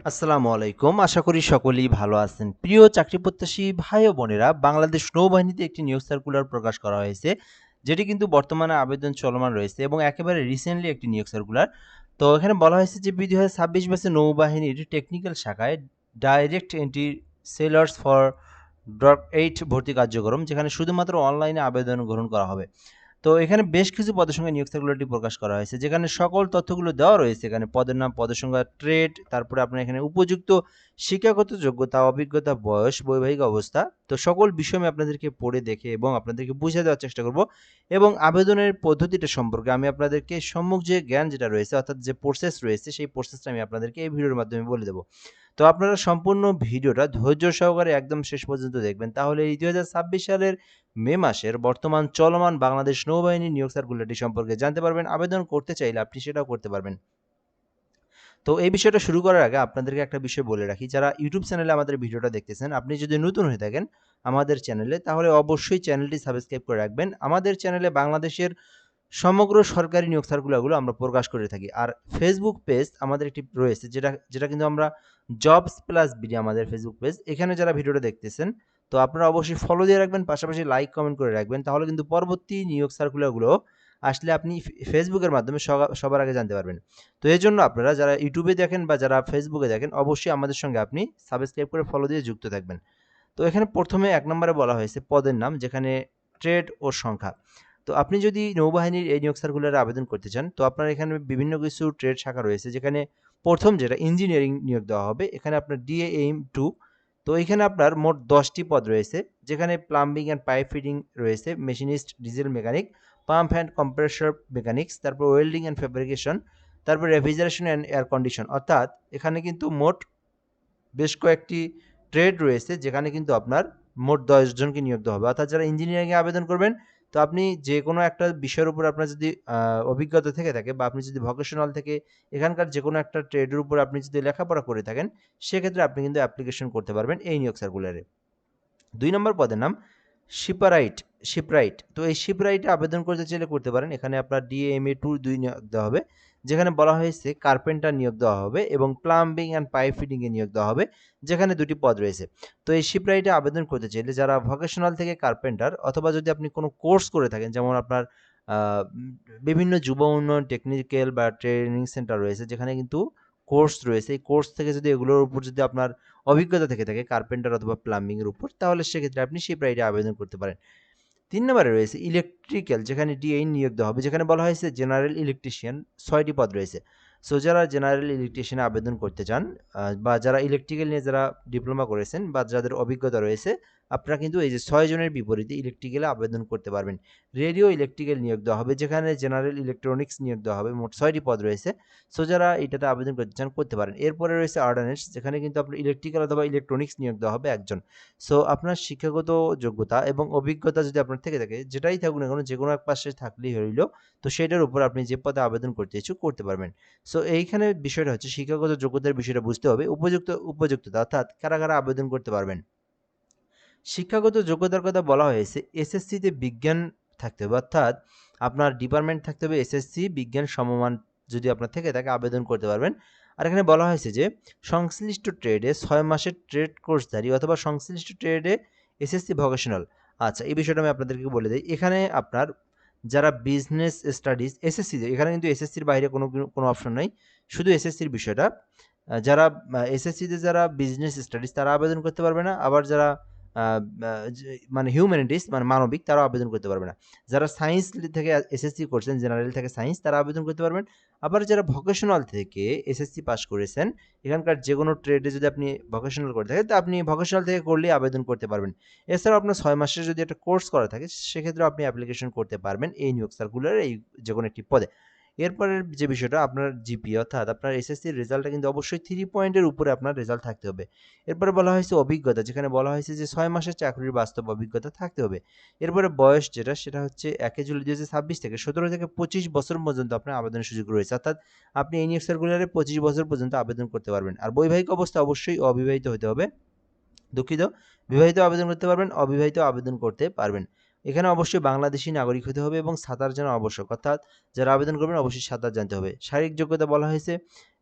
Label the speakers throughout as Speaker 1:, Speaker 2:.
Speaker 1: আসসালামু আলাইকুম। আশা করি সকলেই ভালো আছেন। প্রিয় চাকরি প্রত্যাশী ভাই ও বোনেরা, বাংলাদেশ নৌবাহিনীতে একটি নিয়োগ সার্কুলার প্রকাশ করা হয়েছে, যেটি কিন্তু বর্তমানে আবেদন চলমান রয়েছে এবং একেবারে রিসেন্টলি একটি নিয়োগ সার্কুলার। তো এখানে বলা হয়েছে যে ২০২৬ ব্যাচে নৌবাহিনীর টেকনিক্যাল শাখায় ডাইরেক্ট এন্ট্রি সেলার্স ফর ড্রপ ৮ ভর্তি কার্যক্রম, যেখানে শুধুমাত্র অনলাইনে আবেদন গ্রহণ করা হবে। তো এখানে বেশ কিছু পদের সংখ্যা নিয়োগ সার্কুলারটি প্রকাশ করা হয়েছে, যেখানে সকল তথ্যগুলো দেওয়া রয়েছে। এখানে পদের নাম, পদের সংখ্যা, ট্রেড, তারপরে আপনার এখানে উপযুক্ত শিক্ষাগত যোগ্যতা, অভিজ্ঞতা, বয়স, বৈবাহিক অবস্থা। তো সকল বিষয় আমি আপনাদেরকে পড়ে দেখে এবং আপনাদেরকে বুঝিয়ে দেওয়ার চেষ্টা করব, এবং আবেদনের পদ্ধতিটা সম্পর্কে আমি আপনাদেরকে সম্মুখ যে জ্ঞান যেটা রয়েছে, অর্থাৎ যে প্রসেস রয়েছে, সেই প্রসেসটা আমি আপনাদেরকে এই ভিডিওর মাধ্যমে বলে দেবো। তো আপনারা সম্পূর্ণ ভিডিওটা ধৈর্য সহকারে একদম শেষ পর্যন্ত দেখবেন, তাহলে এই ২০২৬ সালের মে মাসের বর্তমান চলমান বাংলাদেশ নৌবাহিনী নিয়োগ সার্কুলারটি সম্পর্কে জানতে পারবেন। আবেদন করতে চাইলে আপনি সেটাও করতে পারবেন। তো এই বিষয়টা শুরু করার আগে আপনাদেরকে একটা বিষয় বলে রাখি, যারা ইউটিউব চ্যানেলে আমাদের ভিডিওটা দেখতেছেন, আপনি যদি নতুন হয়ে থাকেন আমাদের চ্যানেলে, তাহলে অবশ্যই চ্যানেলটি সাবস্ক্রাইব করে রাখবেন। আমাদের চ্যানেলে বাংলাদেশের সমগ্র সরকারি নিয়োগ সার্কুলারগুলো আমরা প্রকাশ করে থাকি। আর ফেসবুক পেজ আমাদের একটি রয়েছে, যেটা যেটা কিন্তু আমরা জবস প্লাস বিডি আমাদের ফেসবুক পেজ। এখানে যারা ভিডিওটা দেখতেছেন, তো আপনারা অবশ্যই ফলো দিয়ে রাখবেন, পাশাপাশি লাইক কমেন্ট করে রাখবেন, তাহলে কিন্তু পরবর্তী নিয়োগ সার্কুলারগুলো আসলে আপনি ফেসবুকের মাধ্যমে সবার আগে জানতে পারবেন। তো এই জন্য আপনারা যারা ইউটিউবে দেখেন বা যারা ফেসবুকে দেখেন, অবশ্যই আমাদের সঙ্গে আপনি সাবস্ক্রাইব করে ফলো দিয়ে যুক্ত থাকবেন। তো এখানে প্রথমে ১ নম্বরে বলা হয়েছে পদের নাম, যেখানে ট্রেড ও সংখ্যা। তো আপনি যদি নৌবাহিনীর এই নিয়োগ সার্কুলারে আবেদন করতে চান, তো আপনার এখানে বিভিন্ন কিছু ট্রেড শাখা রয়েছে, যেখানে প্রথম যেটা ইঞ্জিনিয়ারিং নিয়োগ দেওয়া হবে, এখানে আপনার ডিএ এইম 2। তো এখানে আপনার মোট ১০টি পদ রয়েছে, যেখানে প্লাম্বিং অ্যান্ড পাইপ ফিটিং রয়েছে, machinist, diesel mechanic, pump and compressor mechanics, তারপর ওয়েল্ডিং অ্যান্ড ফেব্রিকেশন, তারপর রেফ্রিজারেশন অ্যান্ড এয়ার কন্ডিশন। অর্থাৎ এখানে কিন্তু মোট বেশ কয়েকটি ট্রেড রয়েছে, যেখানে কিন্তু আপনার মোট ১০ জনকে নিয়োগ দেওয়া হবে। অর্থাৎ যারা ইঞ্জিনিয়ারিংয়ে আবেদন করবেন, তো আপনি যেকোনো একটা বিষয়ের উপর আপনার যদি অভিজ্ঞতা থেকে থাকে, বা আপনি যদি ভোকেশনাল থেকে এখানকার যেকোনো একটা ট্রেডের উপর আপনি যদি লেখাপড়া করে থাকেন, সেক্ষেত্রে আপনি কিন্তু অ্যাপ্লিকেশন করতে পারবেন এই নিয়োগ সার্কুলারে। ২ নম্বর পদের নাম শিপরাইট, শিপরাইট। তো এই শিপরাইটে আবেদন করতে চাইলে করতে পারেন। এখানে আপনার ডিএমএ 2 নিয়োগ দেওয়া হবে, যেখানে বলা হয়েছে কার্পেন্টার নিয়োগ দেওয়া হবে এবং প্লাম্বিং অ্যান্ড পাইপ ফিটিং এ নিয়োগ দেওয়া হবে, যেখানে ২ টি পদ রয়েছে। তো এই শিপরাইটে আবেদন করতে চাইলে যারা ভোকেশনাল থেকে কার্পেন্টার, অথবা যদি আপনি কোনো কোর্স করে থাকেন, যেমন আপনার আ বিভিন্ন যুব উন্নয়ন টেকনিক্যাল বা ট্রেনিং সেন্টার রয়েছে, যেখানে কিন্তু কোর্স রয়েছে। এই কোর্স থেকে যদি এগুলোর উপর যদি আপনার অভিজ্ঞতা থেকে থাকে কার্পেন্টার অথবা প্লাম্বিং এর উপর, তাহলে সেক্ষেত্রে আপনি শিপরাইটে আবেদন করতে পারেন। ৩ নম্বরে রয়েছে ইলেকট্রিক্যাল, যেখানে ডিএ নিয়োগ দেওয়া হবে, যেখানে বলা হয়েছে জেনারেল ইলেকট্রিশিয়ান, ৬ টি পদ রয়েছে। সো যারা জেনারেল ইলেকট্রিশিয়ানে আবেদন করতে চান, বা যারা ইলেকট্রিক্যাল নিয়ে যারা ডিপ্লোমা করেছেন বা যাদের অভিজ্ঞতা রয়েছে, আপনারা কিন্তু এই যে ৬ জনের বিপরীতে ইলেকট্রিক্যালে আবেদন করতে পারবেন। রেডিও ইলেকট্রিক্যাল নিয়োগ দেওয়া হবে, যেখানে জেনারেল ইলেকট্রনিক্স নিয়োগ দেওয়া হবে। মোট ৬ টি পদ রয়েছে। সো যারা এটাতে আবেদন করতে চান করতে পারেন। এরপরে রয়েছে অর্ডন্যান্স, যেখানে কিন্তু আপনার ইলেকট্রিক্যাল অথবা ইলেকট্রনিক্স নিয়োগ দেওয়া হবে ১ জন। সো আপনার শিক্ষাগত যোগ্যতা এবং অভিজ্ঞতা যদি আপনার থেকে থাকে, যেটাই থাকুক না কেন, যেকোনো এক পাশে থাকলেই হইল। তো সেটার উপর আপনি যে পদে আবেদন করতে ইচ্ছুক করতে পারবেন। সো এইখানে বিষয়টা হচ্ছে শিক্ষাগত যোগ্যতার বিষয়টা বুঝতে হবে। উপযুক্ততা, অর্থাৎ কারা আবেদন করতে পারবেন। শিক্ষাগত যোগ্যতার কথা বলা হয়েছে এসএসসিতে বিজ্ঞান থাকতে হবে, অর্থাৎ আপনার ডিপার্টমেন্ট থাকতে হবে এসএসসি বিজ্ঞান সমমান, যদি আপনার থেকে থাকে আবেদন করতে পারবেন। আর এখানে বলা হয়েছে যে সংশ্লিষ্ট ট্রেডে ৬ মাসের ট্রেড কোর্সধারী অথবা সংশ্লিষ্ট ট্রেডে এসএসসি ভোকেশনাল। আচ্ছা, এই বিষয়টা আমি আপনাদেরকে বলে দিই। এখানে আপনার যারা বিজনেস স্টাডিজ এসএসসি, এখানে কিন্তু এসএসসির বাইরে কোনো অপশন নাই, শুধু এসএসসির বিষয়টা। যারা এসএসসিতে যারা বিজনেস স্টাডিজ তারা আবেদন করতে পারবে না। আবার যারা আ আ যে মানে হিউম্যানিটিস মানে মানবিক, তারাও আবেদন করতে পারবে না। যারা সায়েন্স থেকে এসএসসি করছেন, জেনারেল থেকে সায়েন্স, তারা আবেদন করতে পারবেন। আবার যারা ভোকেশনাল থেকে এসএসসি পাস করেছেন, এখানকার যেকোনো ট্রেডে যদি আপনি ভোকেশনাল করে থাকেন, তো আপনি ভোকেশনাল থেকে করলেই আবেদন করতে পারবেন। এছাড়াও আপনার ৬ মাসের যদি একটা কোর্স করা থাকে, সেক্ষেত্রেও আপনি অ্যাপ্লিকেশন করতে পারবেন এই নিয়োগ সার্কুলারে এই যেকোনো একটি পদে। এরপরের যে বিষয়টা, আপনার জিপিএ, অর্থাৎ আপনার এসএসসির রেজাল্টটা কিন্তু অবশ্যই 3 পয়েন্টের উপরে আপনার রেজাল্ট থাকতে হবে। এরপরে বলা হয়েছে অভিজ্ঞতা, যেখানে বলা হয়েছে যে ৬ মাসের চাকরির বাস্তব অভিজ্ঞতা থাকতে হবে। এরপরে বয়স যেটা, সেটা হচ্ছে ১ জুলাই ২০২৬ থেকে ১৭ থেকে ২৫ বছর পর্যন্ত আপনার আবেদনের সুযোগ রয়েছে। অর্থাৎ আপনি এই নিয়োগ সার্কুলারে ২৫ বছর পর্যন্ত আবেদন করতে পারবেন। আর বৈবাহিক অবস্থা অবশ্যই অবিবাহিত হতে হবে। দুঃখিত, বিবাহিত আবেদন করতে পারবেন, অবিবাহিত আবেদন করতে পারবেন। এখানে অবশ্যই বাংলাদেশী নাগরিক হতে হবে এবং সাঁতার জানা আবশ্যক, অর্থাৎ যারা আবেদন করবেন অবশ্যই সাঁতার জানতে হবে। শারীরিক যোগ্যতা বলা হয়েছে,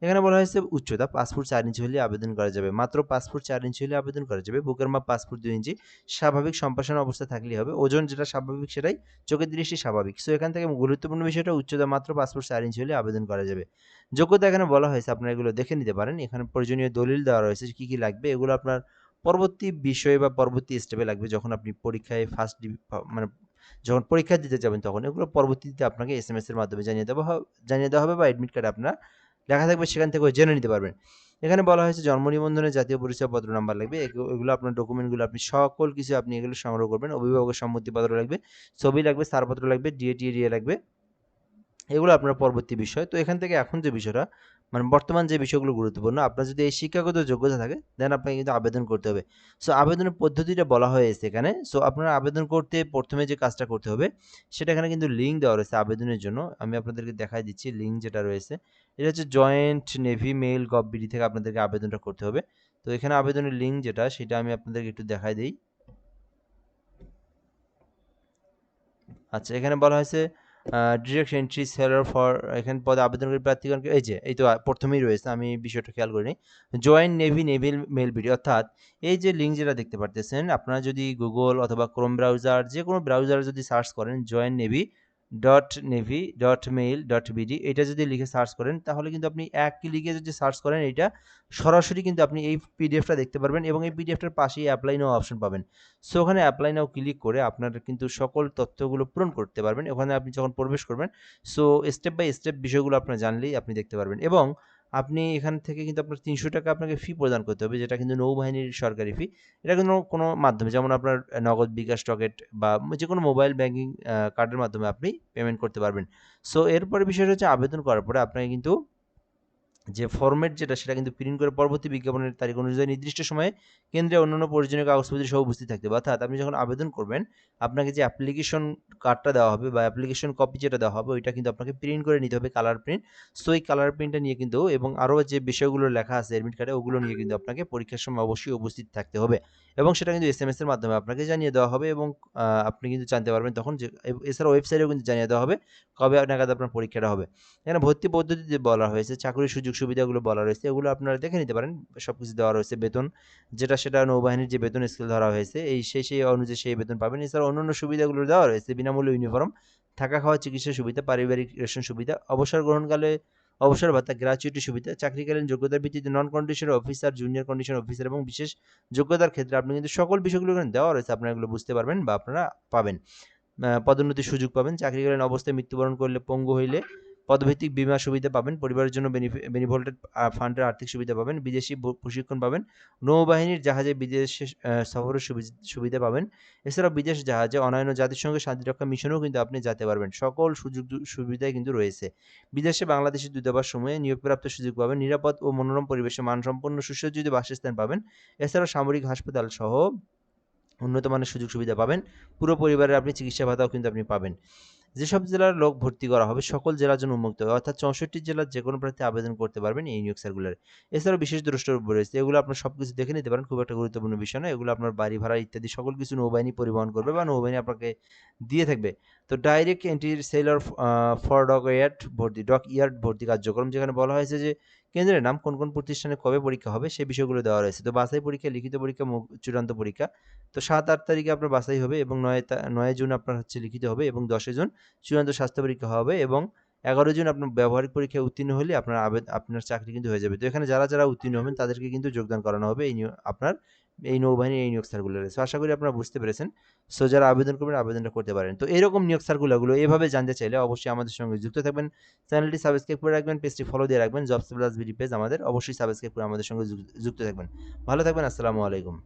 Speaker 1: এখানে বলা হয়েছে উচ্চতা 5 ফুট 4 ইঞ্চি হলে আবেদন করা যাবে। মাত্র 5 ফুট 4 ইঞ্চি হলে আবেদন করা যাবে। বুকের মাপ 5 ফুট 2 ইঞ্চি, স্বাভাবিক সম্প্রসারণ অবস্থা থাকলেই হবে। ওজন যেটা স্বাভাবিক সেটাই, চোখের দৃষ্টি স্বাভাবিক। সো এখান থেকে গুরুত্বপূর্ণ বিষয়টা উচ্চতা মাত্র 5 ফুট 4 ইঞ্চি হলে আবেদন করা যাবে। যোগ্যতা এখানে বলা হয়েছে, আপনারা এগুলো দেখে নিতে পারেন। এখানে প্রয়োজনীয় দলিল দেওয়া রয়েছে কি, কি লাগবে। এগুলো আপনার পরবর্তী বিষয়ে বা পরবর্তী স্টেপে লাগবে যখন আপনি পরীক্ষায় মানে যখন পরীক্ষা দিতে যাবেন তখন। এগুলো পরবর্তীতে আপনাকে এসএমএস এর মাধ্যমে জানিয়ে দেওয়া হবে বা অ্যাডমিট কার্ডে আপনার লেখা থাকবে, সেখান থেকেও জেনে নিতে পারবেন। এখানে বলা হয়েছে জন্ম নিবন্ধনের জাতীয় পরিচয়পত্র নাম্বার লাগবে। এগুলো আপনার ডকুমেন্টগুলো আপনি সকল কিছু আপনি এগুলো সংগ্রহ করবেন। অভিভাবকের সম্মতিপত্র লাগবে, ছবি লাগবে, ছাড়পত্র লাগবে, ডিএ লাগবে। এগুলো আপনার পরবর্তী বিষয়। তো এখান থেকে এখন যে বিষয়টা, মানে বর্তমান যে বিষয়গুলো গুরুত্বপূর্ণ, আপনার যদি এই শিক্ষাগত যোগ্যতা থাকে দেন আপনাকে কিন্তু আবেদন করতে হবে। সো আবেদনের পদ্ধতিটা বলা হয়েছে এখানে। সো আপনারা আবেদন করতে প্রথমে যে কাজটা করতে হবে সেটা এখানে কিন্তু লিঙ্ক দেওয়া রয়েছে আবেদনের জন্য। আমি আপনাদেরকে দেখাই দিচ্ছি লিঙ্ক যেটা রয়েছে। এটা হচ্ছে জয়েন্ট নেভি মেইল গভ.বিডি থেকে আপনাদেরকে আবেদনটা করতে হবে। তো এখানে আবেদনের লিঙ্ক যেটা সেটা আমি আপনাদেরকে একটু দেখাই দেই। আচ্ছা, এখানে বলা হয়েছে ডিরেক্ট এন্ট্রি সেলার ফর, এখানে পদে আবেদনকারী প্রার্থীগণকে, এই তো প্রথমেই রয়েছে, আমি বিষয়টা খেয়াল করিনি। Join navy navy mil BD, অর্থাৎ এই যে লিঙ্ক যেটা দেখতে পারতেছেন, আপনারা যদি গুগল অথবা ক্রোম ব্রাউজার যে কোনো ব্রাউজারে যদি সার্চ করেন জয়েন নেভি .nevi.mail.bd, এটা যদি লিখে সার্চ করেন তাহলে কিন্তু আপনি এক ক্লিকে যদি সার্চ করেন এটা সরাসরি কিন্তু আপনি এই পিডিএফটা দেখতে পারবেন এবং এই পিডিএফটার পাশেই অ্যাপ্লাই নাও অপশন পাবেন। সো ওখানে অ্যাপ্লাই নাও ক্লিক করে আপনারা কিন্তু সকল তথ্যগুলো পূরণ করতে পারবেন। ওখানে আপনি যখন প্রবেশ করবেন, সো স্টেপ বাই স্টেপ বিষয়গুলো আপনারা জানলেই আপনি দেখতে পারবেন এবং আপনি এখান থেকে কিন্তু আপনার ৳৩০০ আপনাকে ফি প্রদান করতে হবে, যেটা কিন্তু নৌবাহিনীর সরকারি ফি। এটা কিন্তু কোনো মাধ্যমে, যেমন আপনার নগদ, বিকাশ, রকেট বা যেকোনো মোবাইল ব্যাংকিং কার্ডের মাধ্যমে আপনি পেমেন্ট করতে পারবেন। সো এরপরে বিষয়টা হচ্ছে আবেদন করার পরে আপনাকে কিন্তু যে ফরম্যাট যেটা সেটা কিন্তু প্রিন্ট করে পরবর্তী বিজ্ঞাপনের তারিখ অনুযায়ী নির্দিষ্ট সময়ে কেন্দ্রে অন্যান্য প্রয়োজনীয় কাগজপত্র সহ উপস্থিত থাকতে হবে। অর্থাৎ আপনি যখন আবেদন করবেন আপনাকে যে অ্যাপ্লিকেশন কার্ডটা দেওয়া হবে বা অ্যাপ্লিকেশন কপি যেটা দেওয়া হবে ওইটা কিন্তু আপনাকে প্রিন্ট করে নিতে হবে, কালার প্রিন্ট। সো এই কালার প্রিন্টটা নিয়ে কিন্তু এবং আরও যে বিষয়গুলো লেখা আছে অ্যাডমিট কার্ডে ওগুলো নিয়ে কিন্তু আপনাকে পরীক্ষার সময় অবশ্যই উপস্থিত থাকতে হবে এবং সেটা কিন্তু এসএমএস এর মাধ্যমে আপনাকে জানিয়ে দেওয়া হবে এবং আপনি কিন্তু জানতে পারবেন তখন যে, এছাড়া ওয়েবসাইটেও কিন্তু জানিয়ে দেওয়া হবে কবে নাগাদ আপনার পরীক্ষাটা হবে। এখানে ভর্তি পদ্ধতিতে বলা হয়েছে, চাকরির সুযোগ সুবিধাগুলো বলা রয়েছে, এগুলো আপনারা দেখে নিতে পারেন। সবকিছু দেওয়া রয়েছে। বেতন যেটা সেটা নৌবাহিনীর যে বেতন স্কেল ধরা হয়েছে সেই অনুযায়ী সেই বেতন পাবেন। এছাড়া অন্যান্য সুবিধাগুলো দেওয়া রয়েছে, বিনামূল্যে ইউনিফর্ম, থাকা খাওয়া চিকিৎসা সুবিধা, পারিবারিক রেশন সুবিধা, অবসর গ্রহণকালে অবসর ভাতা, গ্র্যাচুইটি সুবিধা, চাকরিকালীন যোগ্যতার ভিত্তিতে non conditional officer, junior conditional officer এবং বিশেষ যোগ্যতার ক্ষেত্রে আপনি কিন্তু সকল বিষয়গুলো এখানে দেওয়া রয়েছে, আপনারা এগুলো বুঝতে পারবেন বা আপনারা পাবেন। পদোন্নতির সুযোগ পাবেন, চাকরিকালীন অবস্থায় মৃত্যুবরণ করলে, পঙ্গু হইলে পদভিত্তিক বীমা সুবিধা পাবেন, পরিবারের জন্য বেনিভোল্টেড ফান্ডের আর্থিক সুবিধা পাবেন, বিদেশি প্রশিক্ষণ পাবেন, নৌবাহিনীর জাহাজে বিদেশে সফরের সুবিধা পাবেন। এছাড়াও বিদেশ জাহাজে অন্যান্য জাতিসংঘের শান্তিরক্ষা মিশনেও কিন্তু আপনি যেতে পারবেন। সকল সুযোগ সুবিধাই কিন্তু রয়েছে। বিদেশে বাংলাদেশের দূতাবাস সমূহে নিয়োগপ্রাপ্ত সুযোগ পাবেন, নিরাপদ ও মনোরম পরিবেশে মানসম্পন্ন সুসজ্জিত বাসস্থান পাবেন। এছাড়াও সামরিক হাসপাতাল সহ উন্নত মানের সুযোগ সুবিধা পাবেন। পুরো পরিবারের আপনি চিকিৎসা ভাতাও কিন্তু আপনি পাবেন। যেসব জেলার লোক ভর্তি করা হবে সকল জেলার জন্য উন্মুক্ত হবে, অর্থাৎ 64 জেলার যেকোনো প্রার্থী আবেদন করতে পারবেন এই নিয়োগ সার্কুলারে। এছাড়াও বিশেষ দ্রষ্টব্য রয়েছে, এগুলো আপনার সবকিছু দেখে নিতে পারেন, খুব একটা গুরুত্বপূর্ণ বিষয় না। এগুলো আপনার বাড়ি ভাড়া ইত্যাদি সকল কিছু নৌবাহিনী পরিবহন করবে বা নৌবাহিনী আপনাকে দিয়ে থাকবে। তো direct entry sailor for dockyard ভর্তি কার্যক্রম, যেখানে বলা হয়েছে যে কেন্দ্রের নাম, কোন কোন প্রতিষ্ঠানে কবে পরীক্ষা হবে সেই বিষয়গুলো দেওয়া রয়েছে। তো বাছাই পরীক্ষা, লিখিত পরীক্ষা, চূড়ান্ত পরীক্ষা। তো ৭-৮ তারিখে আপনার বাছাই হবে এবং ৯ জুন আপনার হচ্ছে লিখিত হবে এবং ১০ জুন চূড়ান্ত স্বাস্থ্য পরীক্ষা হবে এবং ১১ জুন আপনার ব্যবহারিক পরীক্ষায় উত্তীর্ণ হলে আপনার চাকরি কিন্তু হয়ে যাবে। তো এখানে যারা উত্তীর্ণ হবেন তাদেরকে কিন্তু যোগদান করানো হবে আপনার এই নৌবাহিনীর এই নিয়োগ সার্কুলারে। সো আশা করি আপনারা বুঝতে পেরেছেন। সো যারা আবেদন করবেন আবেদনটা করতে পারেন। তো এরকম নিয়োগ সার্কুলারগুলো এভাবে জানতে চাইলে অবশ্যই আমাদের সঙ্গে যুক্ত থাকবেন। চ্যানেলটি সাবস্ক্রাইব করে রাখবেন, পেজটি ফলো দিয়ে রাখবেন। জবস প্লাস বিডি পেজ আমাদের, অবশ্যই সাবস্ক্রাইব করে আমাদের সঙ্গে যুক্ত থাকবেন। ভালো থাকবেন। আসসালামু আলাইকুম।